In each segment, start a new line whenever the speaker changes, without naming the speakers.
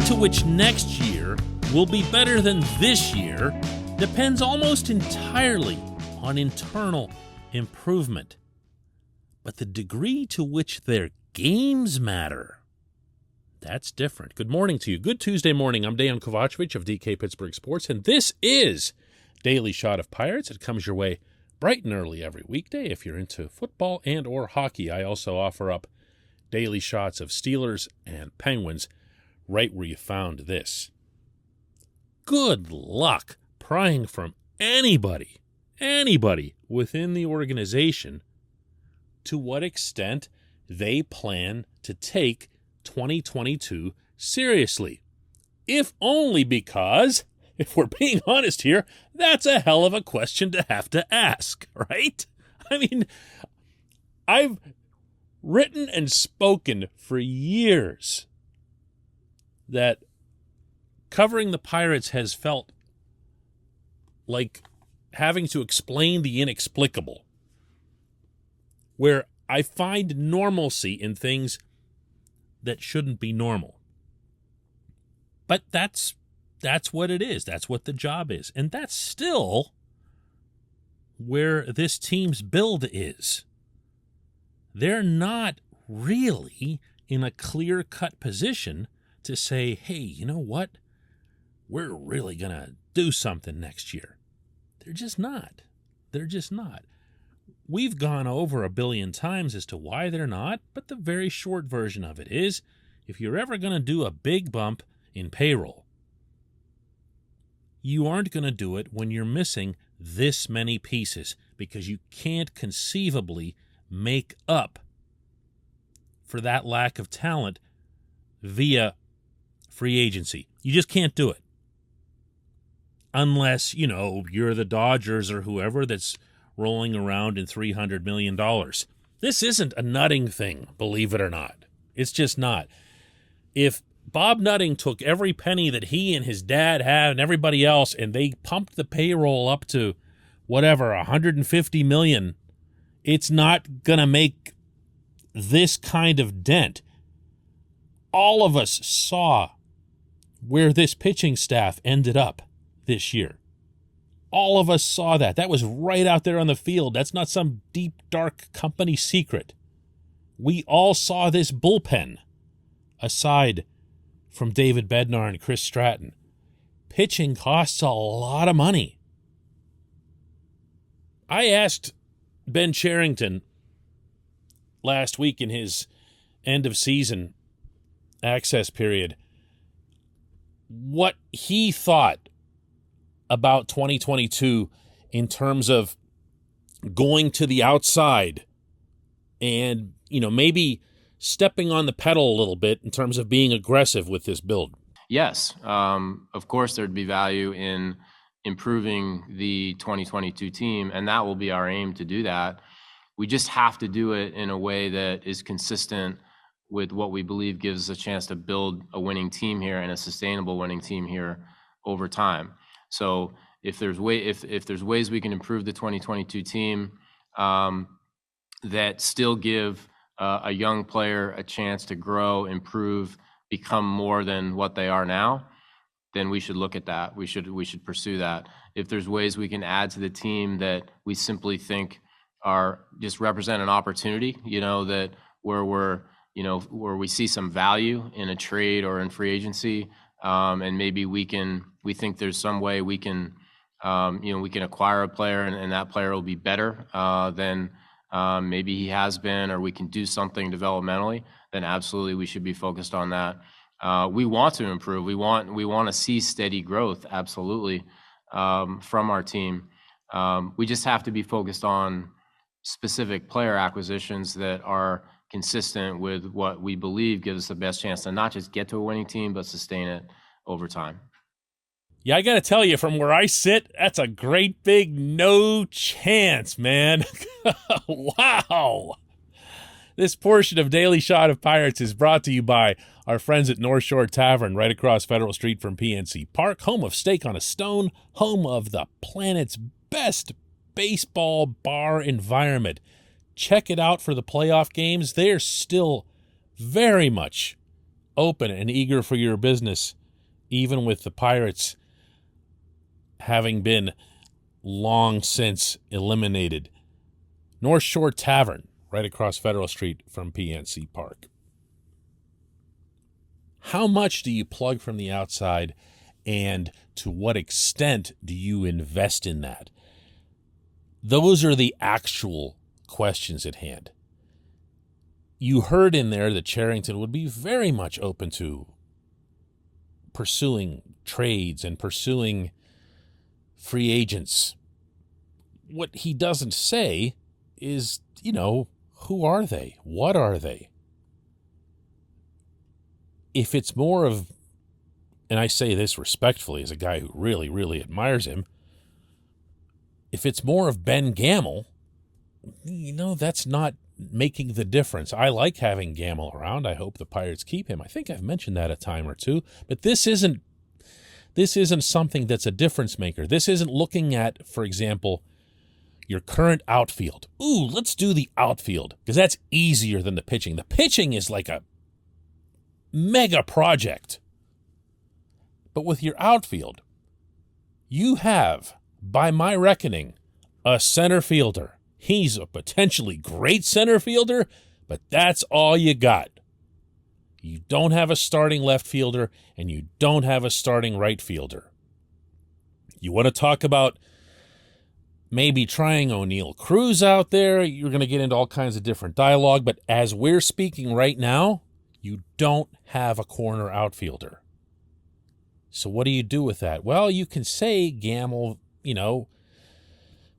to which next year will be better than this year depends almost entirely on internal improvement. But the degree to which their games matter, that's different. Good morning to you. Good Tuesday morning. I'm Dejan Kovacevic of DK Pittsburgh Sports, and this is Daily Shot of Pirates. It comes your way bright and early every weekday if you're into football and or hockey. I also offer up daily shots of Steelers and Penguins right where you found this. Good luck prying from anybody within the organization to what extent they plan to take 2022 seriously. If only because, if we're being honest here, that's a hell of a question to have to ask, right? I mean, I've written and spoken for years that covering the Pirates has felt like having to explain the inexplicable, where I find normalcy in things that shouldn't be normal. But that's what it is. That's what the job is. And that's still where this team's build is. They're not really in a clear-cut position to say, hey, you know what? We're really going to do something next year. They're just not. They're just not. We've gone over a billion times as to why they're not, but the very short version of it is, if you're ever going to do a big bump in payroll, you aren't going to do it when you're missing this many pieces, because you can't conceivably make up for that lack of talent via free agency. You just can't do it. Unless, you're the Dodgers or whoever that's rolling around in $300 million. This isn't a nutting thing, believe it or not. It's just not. If Bob Nutting took every penny that he and his dad had and everybody else, and they pumped the payroll up to whatever, $150 million, it's not going to make this kind of dent. All of us saw where this pitching staff ended up this year. All of us saw that. That was right out there on the field. That's not some deep, dark company secret. We all saw this bullpen, aside from David Bednar and Chris Stratton. Pitching costs a lot of money. I asked Ben Cherington last week in his end-of-season access period what he thought about 2022 in terms of going to the outside and, maybe stepping on the pedal a little bit in terms of being aggressive with this build.
Yes. Of course, there'd be value in improving the 2022 team, and that will be our aim to do that. We just have to do it in a way that is consistent with what we believe gives us a chance to build a winning team here and a sustainable winning team here over time. So if there's ways we can improve the 2022 team that still give a young player a chance to grow, improve, become more than what they are now, then we should look at that. We should pursue that. If there's ways we can add to the team that we simply think are just represent an opportunity, that where we see some value in a trade or in free agency, and maybe we think there's some way we can acquire a player and that player will be better than maybe he has been, or we can do something developmentally, then absolutely we should be focused on that. We want to improve. We want to see steady growth, absolutely, from our team. We just have to be focused on specific player acquisitions that are consistent with what we believe gives us the best chance to not just get to a winning team, but sustain it over time.
Yeah, I got to tell you, from where I sit, that's a great big no chance, man. Wow. This portion of Daily Shot of Pirates is brought to you by our friends at North Shore Tavern, right across Federal Street from PNC Park, home of Steak on a Stone, home of the planet's best baseball bar environment. Check it out for the playoff games. They're still very much open and eager for your business, even with the Pirates having been long since eliminated. North Shore Tavern, right across Federal Street from PNC Park. How much do you plug from the outside, and to what extent do you invest in that? Those are the actual questions at hand. You heard in there that Cherington would be very much open to pursuing trades and pursuing free agents. What he doesn't say is, who are they? What are they? If it's more of, and I say this respectfully as a guy who really, really admires him, if it's more of Ben Gamel, that's not making the difference. I like having Gamel around. I hope the Pirates keep him. I think I've mentioned that a time or two, but this isn't something that's a difference maker. This isn't looking at, for example, your current outfield. Ooh, let's do the outfield, because that's easier than the pitching. The pitching is like a mega project. But with your outfield, you have, by my reckoning, a center fielder. He's a potentially great center fielder, but that's all you got. You don't have a starting left fielder, and you don't have a starting right fielder. You want to talk about maybe trying O'Neal Cruz out there, you're going to get into all kinds of different dialogue, but as we're speaking right now, you don't have a corner outfielder. So what do you do with that? Well, you can say Gamel,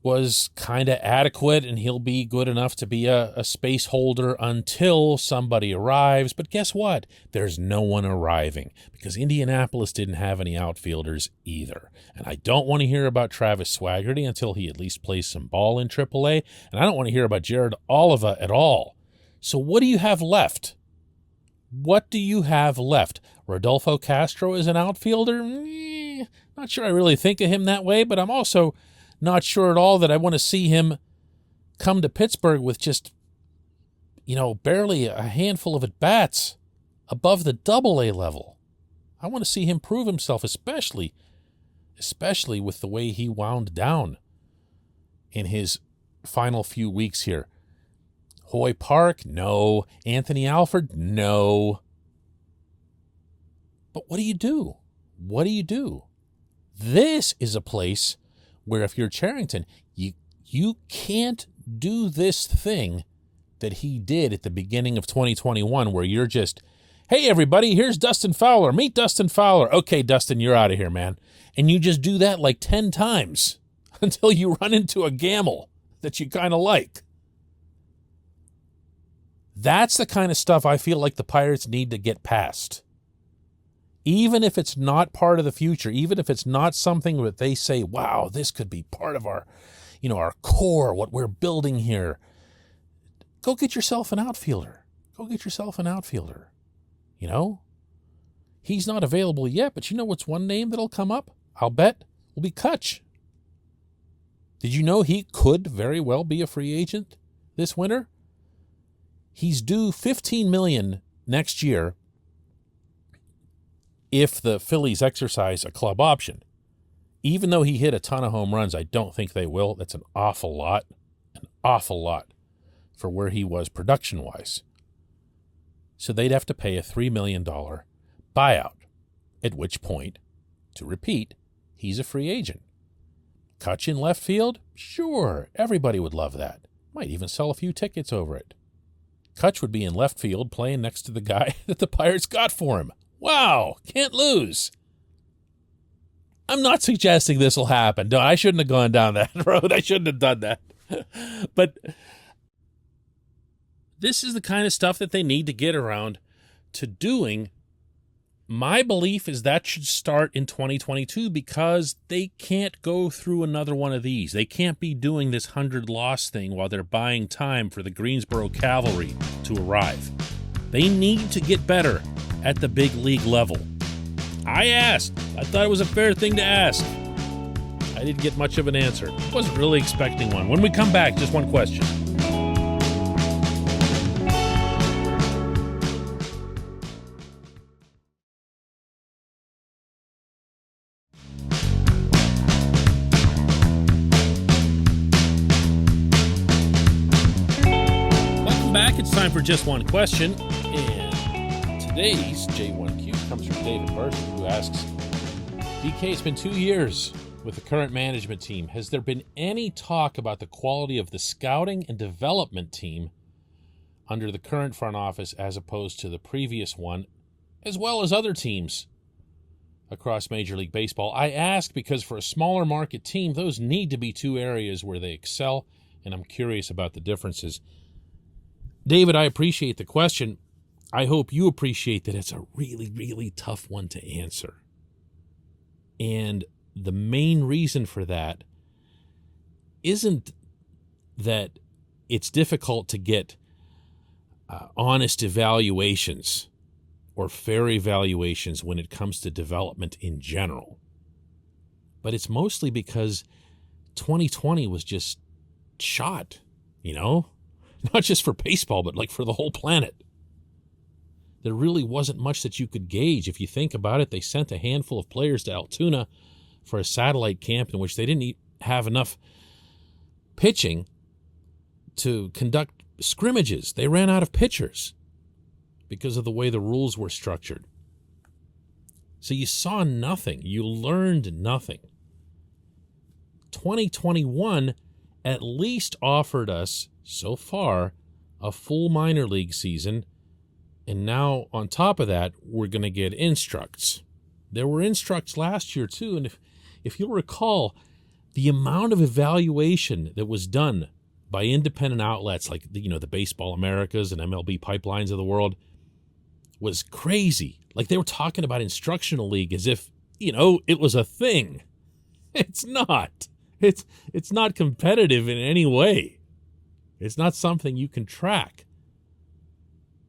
was kind of adequate and he'll be good enough to be a space holder until somebody arrives. But guess what? There's no one arriving because Indianapolis didn't have any outfielders either. And I don't want to hear about Travis Swaggerty until he at least plays some ball in AAA. And I don't want to hear about Jared Oliva at all. So what do you have left? What do you have left? Rodolfo Castro is an outfielder? Not sure I really think of him that way, but I'm also not sure at all that I want to see him come to Pittsburgh with just, barely a handful of at-bats above the Double-A level. I want to see him prove himself, especially with the way he wound down in his final few weeks here. Hoy Park, no. Anthony Alford, no. But what do you do? What do you do? This is a place where if you're Cherington, you can't do this thing that he did at the beginning of 2021 where you're just, hey, everybody, here's Dustin Fowler. Meet Dustin Fowler. Okay, Dustin, you're out of here, man. And you just do that like 10 times until you run into a Gamel that you kind of like. That's the kind of stuff I feel like the Pirates need to get past. Even if it's not part of the future, even if it's not something that they say, wow, this could be part of our, our core, what we're building here. Go get yourself an outfielder. Go get yourself an outfielder. He's not available yet, but you know what's one name that'll come up? I'll bet will be Kutch. Did you know he could very well be a free agent this winter? He's due $15 million next year if the Phillies exercise a club option. Even though he hit a ton of home runs, I don't think they will. That's an awful lot for where he was production-wise. So they'd have to pay a $3 million buyout, at which point, to repeat, he's a free agent. Kutch in left field? Sure, everybody would love that. Might even sell a few tickets over it. Kutch would be in left field playing next to the guy that the Pirates got for him. Wow, can't lose. I'm not suggesting this will happen. No, I shouldn't have gone down that road. I shouldn't have done that. But this is the kind of stuff that they need to get around to doing. My belief is that should start in 2022 because they can't go through another one of these. They can't be doing this 100-loss thing while they're buying time for the Greensboro Cavalry to arrive. They need to get better at the big league level. I asked. I thought it was a fair thing to ask. I didn't get much of an answer. Wasn't really expecting one. When we come back, just one question. time for just one question, and today's J1Q comes from David Burton, who asks, BK, it's been 2 years with the current management team. Has there been any talk about the quality of the scouting and development team under the current front office as opposed to the previous one, as well as other teams across Major League Baseball? I ask because for a smaller market team, those need to be two areas where they excel, and I'm curious about the differences. David, I appreciate the question. I hope you appreciate that it's a really, really tough one to answer. And the main reason for that isn't that it's difficult to get honest evaluations or fair evaluations when it comes to development in general. But it's mostly because 2020 was just shot, not just for baseball, but like for the whole planet. There really wasn't much that you could gauge. If you think about it, they sent a handful of players to Altoona for a satellite camp in which they didn't have enough pitching to conduct scrimmages. They ran out of pitchers because of the way the rules were structured. So you saw nothing. You learned nothing. 2021 at least offered us, so far, a full minor league season. And now, on top of that, we're going to get instructs. There were instructs last year, too. And if you'll recall, the amount of evaluation that was done by independent outlets like the Baseball Americas and MLB Pipelines of the world was crazy. Like they were talking about instructional league as if, it was a thing. It's not. It's not competitive in any way. It's not something you can track.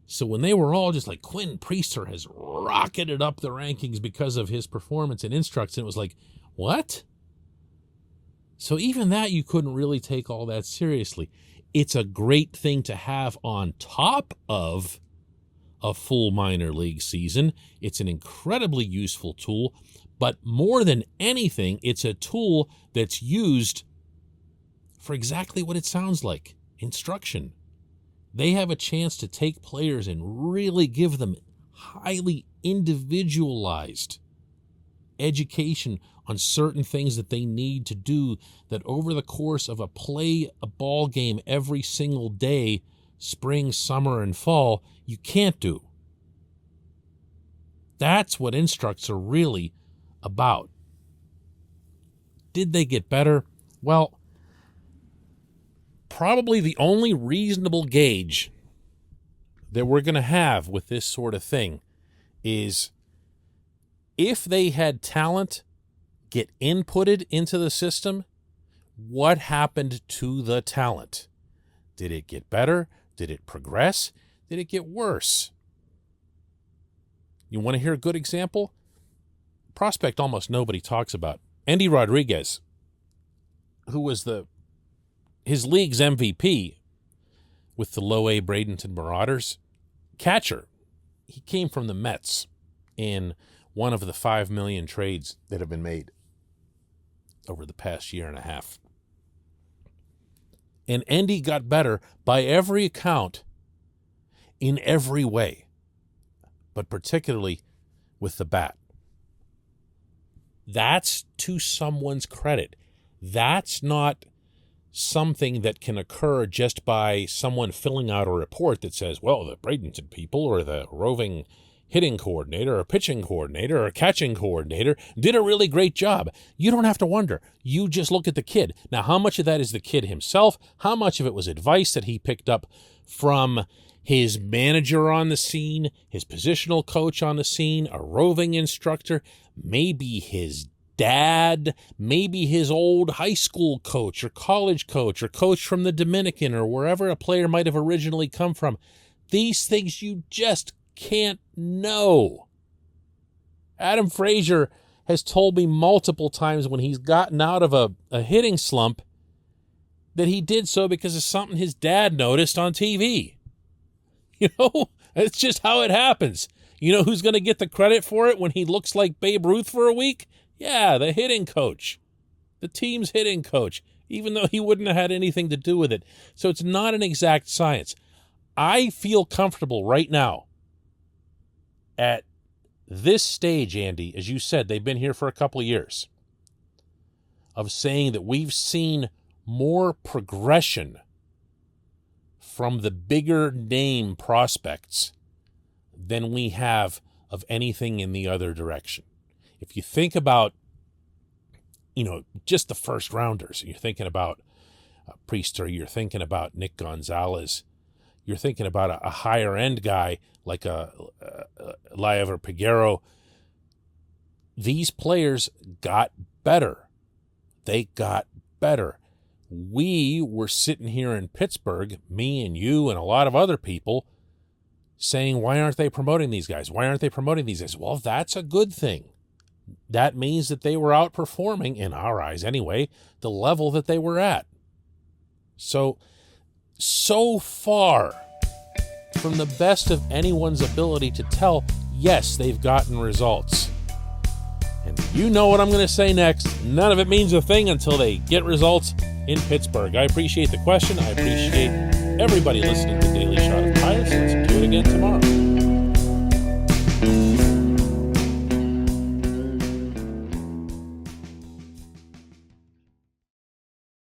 So when they were all just like, Quinn Priester has rocketed up the rankings because of his performance in instructs, and it was like, what? So even that you couldn't really take all that seriously. It's a great thing to have on top of a full minor league season. It's an incredibly useful tool, but more than anything, it's a tool that's used for exactly what it sounds like, instruction. They have a chance to take players and really give them highly individualized education on certain things that they need to do that over the course of a ball game every single day, spring, summer, and fall, you can't do. That's what instructs are really about. Did they get better? Well, probably the only reasonable gauge that we're going to have with this sort of thing is if they had talent get inputted into the system, what happened to the talent? Did it get better? Did it progress? Did it get worse? You want to hear a good example? Prospect almost nobody talks about. Andy Rodriguez, who was his league's MVP with the low-A Bradenton Marauders. Catcher. He came from the Mets in one of the 5 million trades that have been made over the past year and a half. And Andy got better by every account in every way, but particularly with the bat. That's to someone's credit. That's not something that can occur just by someone filling out a report that says, well, the Bradenton people or the roving hitting coordinator or pitching coordinator or catching coordinator did a really great job. You don't have to wonder. You just look at the kid. Now, how much of that is the kid himself? How much of it was advice that he picked up from his manager on the scene, his positional coach on the scene, a roving instructor, maybe his dad, maybe his old high school coach or college coach or coach from the Dominican or wherever a player might have originally come from. These things you just can't know. Adam Frazier has told me multiple times when he's gotten out of a hitting slump that he did so because of something his dad noticed on TV. It's just how it happens. You know who's going to get the credit for it when he looks like Babe Ruth for a week? Yeah, the hitting coach, the team's hitting coach, even though he wouldn't have had anything to do with it. So it's not an exact science. I feel comfortable right now at this stage, Andy, as you said, they've been here for a couple of years, of saying that we've seen more progression from the bigger name prospects than we have of anything in the other direction. If you think about, just the first rounders, you're thinking about Priester, you're thinking about Nick Gonzalez, you're thinking about a higher end guy like a Liever Peguero. These players got better. They got better. We were sitting here in Pittsburgh, me and you and a lot of other people, saying, why aren't they promoting these guys? Why aren't they promoting these guys? Well, that's a good thing. That means that they were outperforming, in our eyes anyway, the level that they were at. So far from the best of anyone's ability to tell, yes, they've gotten results. And you know what I'm going to say next. None of it means a thing until they get results in Pittsburgh. I appreciate the question. I appreciate everybody listening to Daily Shot of Pirates. Let's do it again tomorrow.